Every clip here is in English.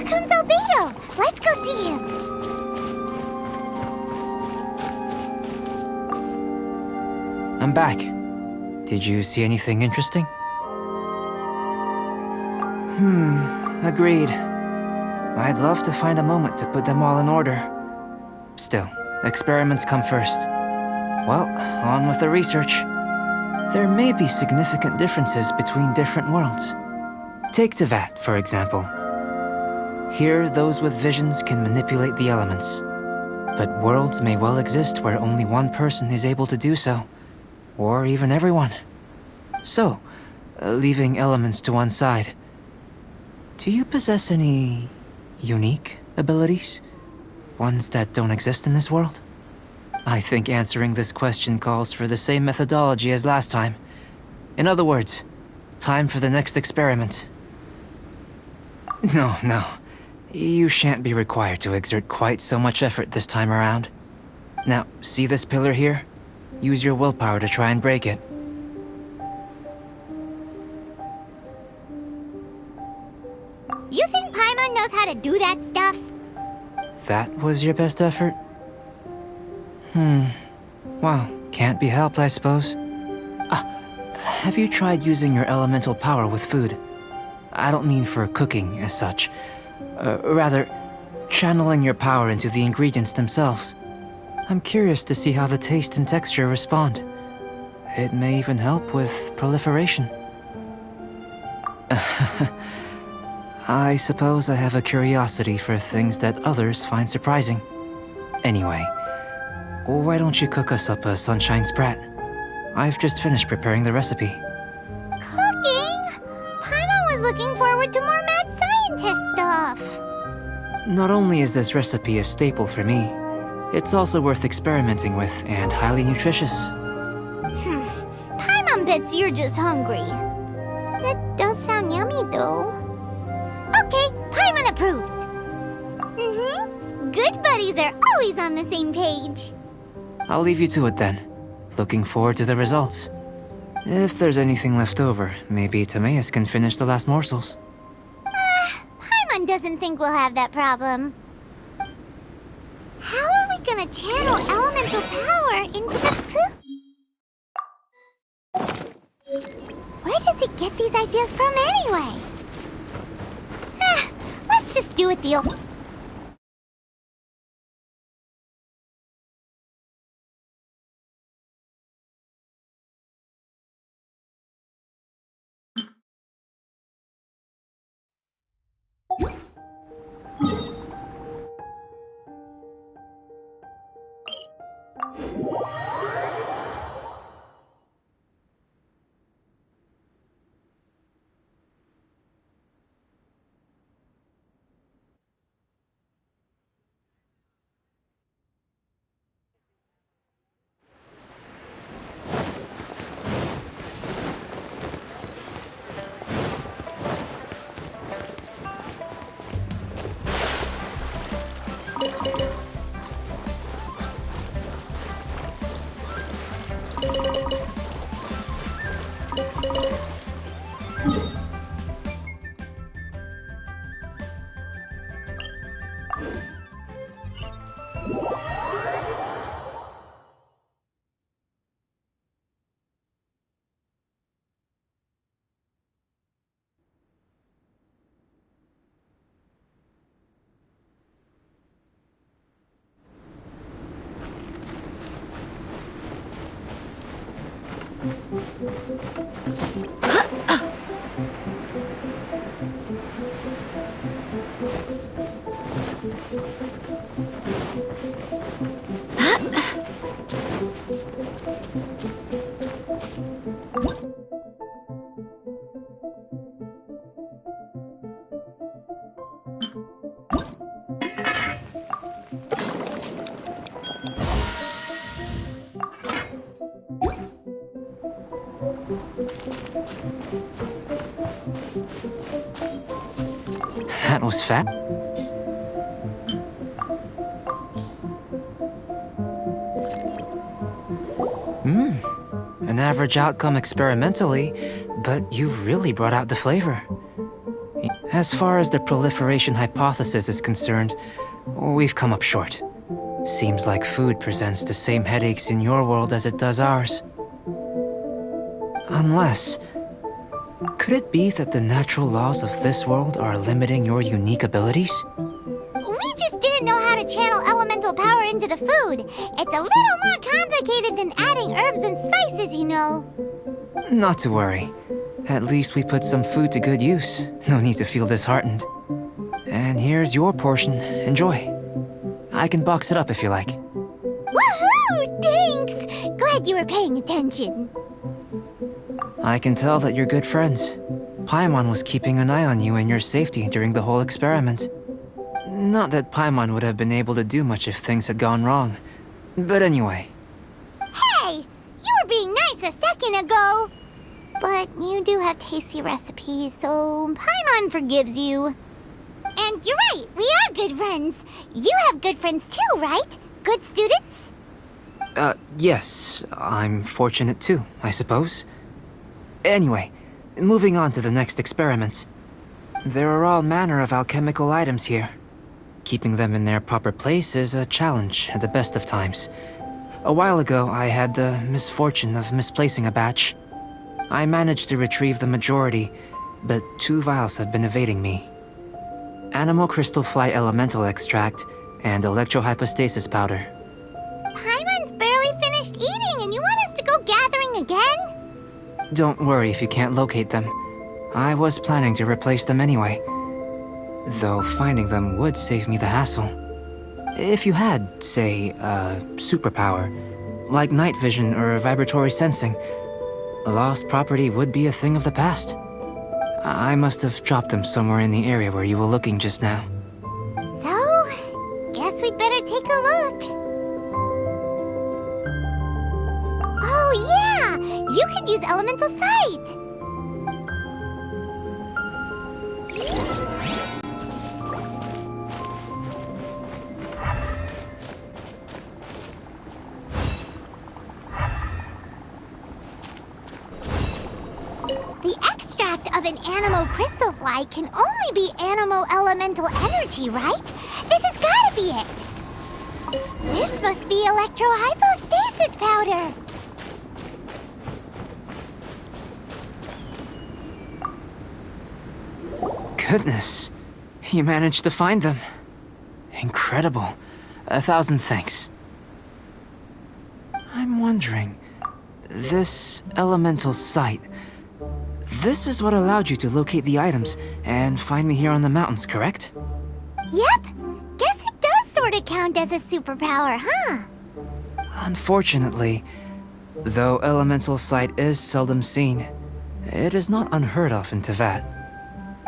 Here comes Albedo! Let's go see him! I'm back. Did you see anything interesting? Agreed. I'd love to find a moment to put them all in order. Still, experiments come first. Well, on with the research. There may be significant differences between different worlds. Take Tevat, for example. Here, those with visions can manipulate the elements. But worlds may well exist where only one person is able to do so. Or even everyone. So, leaving elements to one side, do you possess any unique abilities? Ones that don't exist in this world? I think answering this question calls for the same methodology as last time. In other words, time for the next experiment. No. You shan't be required to exert quite so much effort this time around. Now, see this pillar here? Use your willpower to try and break it. You think Paimon knows how to do that stuff? That was your best effort? Well, can't be helped, I suppose. Have you tried using your elemental power with food? I don't mean for cooking as such. Rather, channeling your power into the ingredients themselves. I'm curious to see how the taste and texture respond. It may even help with proliferation. I suppose I have a curiosity for things that others find surprising. Anyway, why don't you cook us up a sunshine sprat? I've just finished preparing the recipe. Cooking? Paimon was looking forward to more mad scientist stuff. Not only is this recipe a staple for me, it's also worth experimenting with and highly nutritious. Paimon bets you're just hungry. That does sound yummy, though. Okay, Paimon approves. Good buddies are always on the same page. I'll leave you to it then. Looking forward to the results. If there's anything left over, maybe Timaeus can finish the last morsels. Paimon doesn't think we'll have that problem. How are we gonna channel elemental power into the food? Where does he get these ideas from anyway? Let's just do it the old... That was fat. An average outcome experimentally, but you've really brought out the flavor. As far as the proliferation hypothesis is concerned, we've come up short. Seems like food presents the same headaches in your world as it does ours. Unless... could it be that the natural laws of this world are limiting your unique abilities? We just didn't know how to channel elemental power into the food. It's a little more complicated than adding herbs and spices, you know. Not to worry. At least we put some food to good use. No need to feel disheartened. And here's your portion. Enjoy. I can box it up if you like. Woohoo! Thanks! Glad you were paying attention. I can tell that you're good friends. Paimon was keeping an eye on you and your safety during the whole experiment. Not that Paimon would have been able to do much if things had gone wrong. But anyway. Hey! You were being nice a second ago! But you do have tasty recipes, so Paimon forgives you. And you're right, we are good friends. You have good friends too, right? Good students? Yes. I'm fortunate too, I suppose. Anyway, moving on to the next experiment. There are all manner of alchemical items here. Keeping them in their proper place is a challenge at the best of times. A while ago, I had the misfortune of misplacing a batch. I managed to retrieve the majority, but 2 vials have been evading me. Animal crystal fly elemental extract and electrohypostasis powder. Paimon's barely finished eating and you want us to go gathering again? Don't worry if you can't locate them. I was planning to replace them anyway. Though finding them would save me the hassle. If you had, say, a superpower, like night vision or vibratory sensing, lost property would be a thing of the past. I must have dropped them somewhere in the area where you were looking just now. So, guess we'd better take a look. Oh yeah! You could use elemental sight! The extract of an animal crystal fly can only be animal elemental energy, right? This has gotta be it! This must be electrohypostasis powder! Goodness, you managed to find them. Incredible. 1,000 thanks. I'm wondering, this elemental sight, this is what allowed you to locate the items and find me here on the mountains, correct? Yep! Guess it does sort of count as a superpower, huh? Unfortunately, though elemental sight is seldom seen, it is not unheard of in Teyvat.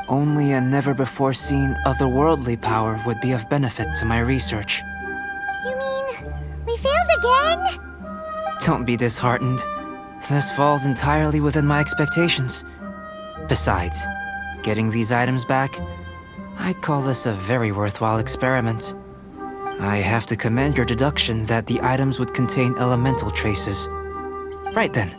Only a never-before-seen otherworldly power would be of benefit to my research. You mean, we failed again? Don't be disheartened. This falls entirely within my expectations. Besides, getting these items back, I'd call this a very worthwhile experiment. I have to commend your deduction that the items would contain elemental traces. Right then.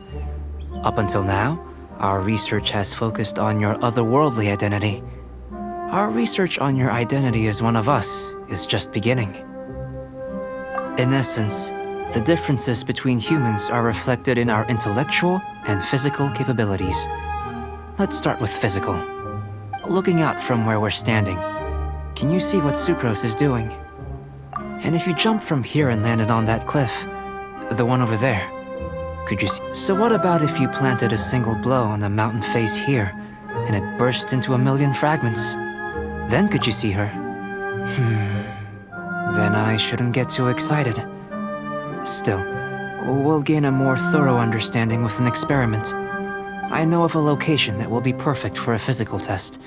Up until now, our research has focused on your otherworldly identity. Our research on your identity as one of us is just beginning. In essence, the differences between humans are reflected in our intellectual and physical capabilities. Let's start with physical. Looking out from where we're standing, can you see what Sucrose is doing? And if you jump from here and landed on that cliff, the one over there, could you see? So what about if you planted a single blow on the mountain face here, and it burst into 1,000,000 fragments? Then could you see her? Then I shouldn't get too excited. Still, we'll gain a more thorough understanding with an experiment. I know of a location that will be perfect for a physical test.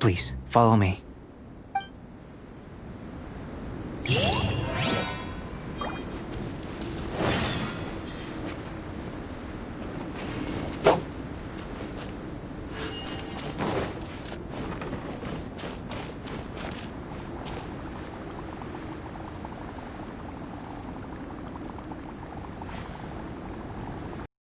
Please, follow me.